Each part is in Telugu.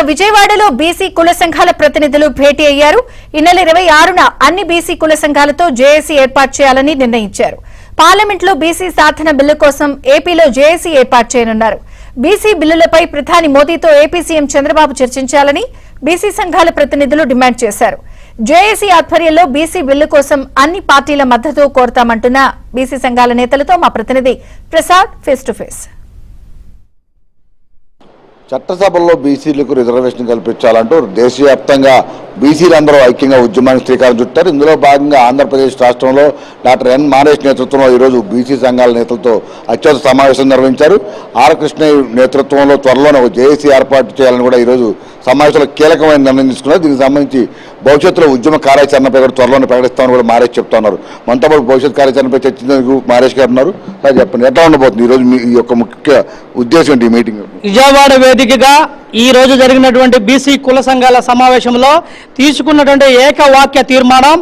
విజయవాడలో బీసీ కుల సంఘాల ప్రతినిధులు భేటీ అయ్యారు. ఈ నెల 26న అన్ని బీసీ కుల సంఘాలతో జేఏసీ ఏర్పాటు చేయాలని నిర్ణయించారు. పార్లమెంట్లో బీసీ సాధన బిల్లు కోసం ఏపీలో జేఏసీ ఏర్పాటు చేయనున్నారు. బీసీ బిల్లులపై ప్రధాని మోదీతో ఏపీ సీఎం చంద్రబాబు చర్చించాలని బీసీ సంఘాల ప్రతినిధులు డిమాండ్ చేశారు. జేఏసీ ఆధ్వర్యంలో బీసీ బిల్లు కోసం అన్ని పార్టీల మద్దతు కోరతామంటున్న బీసీ సంఘాల నేతలతో మా ప్రతినిధి ప్రసాద్ ఫేస్ టు ఫేస్. చట్టసభల్లో బీసీలకు రిజర్వేషన్ కల్పించాలంటూ దేశవ్యాప్తంగా బీసీలందరూ ఐక్యంగా ఉద్యమానికి శ్రీకారం చుట్టారు. ఇందులో భాగంగా ఆంధ్రప్రదేశ్ రాష్ట్రంలో డాక్టర్ ఎన్ మానేష్ నేతృత్వంలో ఈరోజు బీసీ సంఘాల నేతలతో అత్యవసర సమావేశం నిర్వహించారు. ఆర్ కృష్ణయ్య నేతృత్వంలో త్వరలోనే ఒక జేఏసీ ఏర్పాటు చేయాలని కూడా ఈరోజు సమావేశంలో కీలకమైన నిర్ణయం తీసుకున్నారు. దీనికి సంబంధించి భవిష్యత్తులో ఉద్యమ కార్యాచరణపై కూడా త్వరలోనే ప్రకటిస్తామని కూడా మారేష్ చెప్తా ఉన్నారు. మనతో పాటు భవిష్యత్ కార్యాచరణపై చర్చించేందుకు మారేష్ గారు ఉన్నారు. సార్ చెప్పండి, ఎట్లా ఉండబోతుంది ఈరోజు మీ యొక్క ముఖ్య ఉద్దేశం ఏంటి ఈ మీటింగ్? విజయవాడ వేదికగా ఈ రోజు జరిగినటువంటి బీసీ కుల సంఘాల సమావేశంలో తీసుకున్నటువంటి ఏకవాక్య తీర్మానం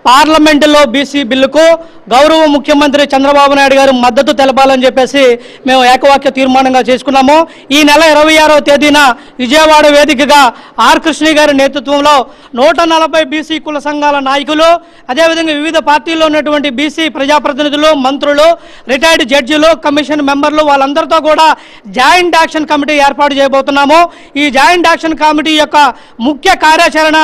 పార్లమెంటులో బీసీ బిల్లుకు గౌరవ ముఖ్యమంత్రి చంద్రబాబు నాయుడు గారు మద్దతు తెలపాలని చెప్పేసి మేము ఏకవాక్య తీర్మానంగా చేసుకున్నాము. ఈ నెల 26వ తేదీన విజయవాడ వేదికగా ఆర్ కృష్ణయ్య గారి నేతృత్వంలో 140 బీసీ కుల సంఘాల నాయకులు, అదేవిధంగా వివిధ పార్టీల్లో ఉన్నటువంటి బీసీ ప్రజాప్రతినిధులు, మంత్రులు, రిటైర్డ్ జడ్జిలు, కమిషన్ మెంబర్లు వాళ్ళందరితో కూడా జాయింట్ యాక్షన్ కమిటీ ఏర్పాటు చేయబోతున్నాము. ఈ జాయింట్ యాక్షన్ కమిటీ యొక్క ముఖ్య కార్యాచరణ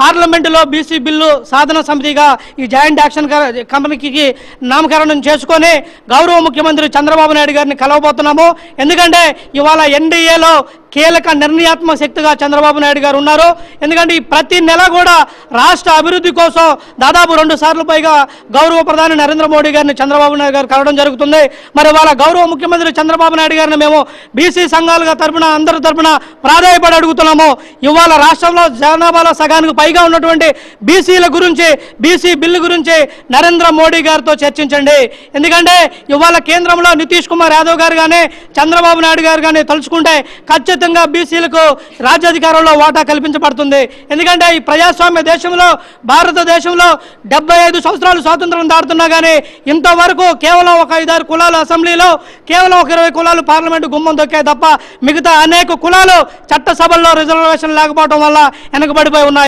పార్లమెంటులో బీసీ బిల్లు సాధన సమితిగా ఈ జాయింట్ యాక్షన్ కమిటీకి నామకరణం చేసుకొని గౌరవ ముఖ్యమంత్రి చంద్రబాబు నాయుడు గారిని కలవబోతున్నాము. ఎందుకంటే ఇవాళ ఎన్డీఏలో కీలక నిర్ణయాత్మక శక్తిగా చంద్రబాబు నాయుడు గారు ఉన్నారు. ఎందుకంటే ఈ ప్రతి నెల కూడా రాష్ట్ర అభివృద్ధి కోసం దాదాపు 2 సార్లు పైగా గౌరవ ప్రధాని నరేంద్ర మోడీ గారిని చంద్రబాబు నాయుడు గారు కలవడం జరుగుతుంది. మరి వాళ్ళ గౌరవ ముఖ్యమంత్రి చంద్రబాబు నాయుడు గారిని మేము బీసీ సంఘాలుగా తరపున అందరి తరపున ప్రాధాయపడి అడుగుతున్నాము. ఇవాళ రాష్ట్రంలో జనాభాలో సగానికి పైగా ఉన్నటువంటి బీసీల గురించి, బీసీ బిల్లు గురించి నరేంద్ర మోడీ గారితో చర్చించండి. ఎందుకంటే ఇవాళ కేంద్రంలో నితీష్ కుమార్ యాదవ్ గారు కానీ చంద్రబాబు నాయుడు గారు కానీ తలుచుకుంటే ఖచ్చితంగా బీసీలకు రాజ్యాధికారంలో వాటా కల్పించబడుతుంది. ఎందుకంటే ఈ ప్రజాస్వామ్య దేశంలో, భారతదేశంలో 75 సంవత్సరాలు స్వాతంత్రం దాటుతున్నా కానీ ఇంతవరకు కేవలం ఒక 5-6 కులాలు అసెంబ్లీలో, కేవలం ఒక 20 కులాలు పార్లమెంటు గుమ్మం దొక్కాయి తప్ప మిగతా అనేక కులాలు చట్టసభల్లో రిజర్వేషన్ లేకపోవడం వల్ల వెనకబడిపోయి ఉన్నాయి.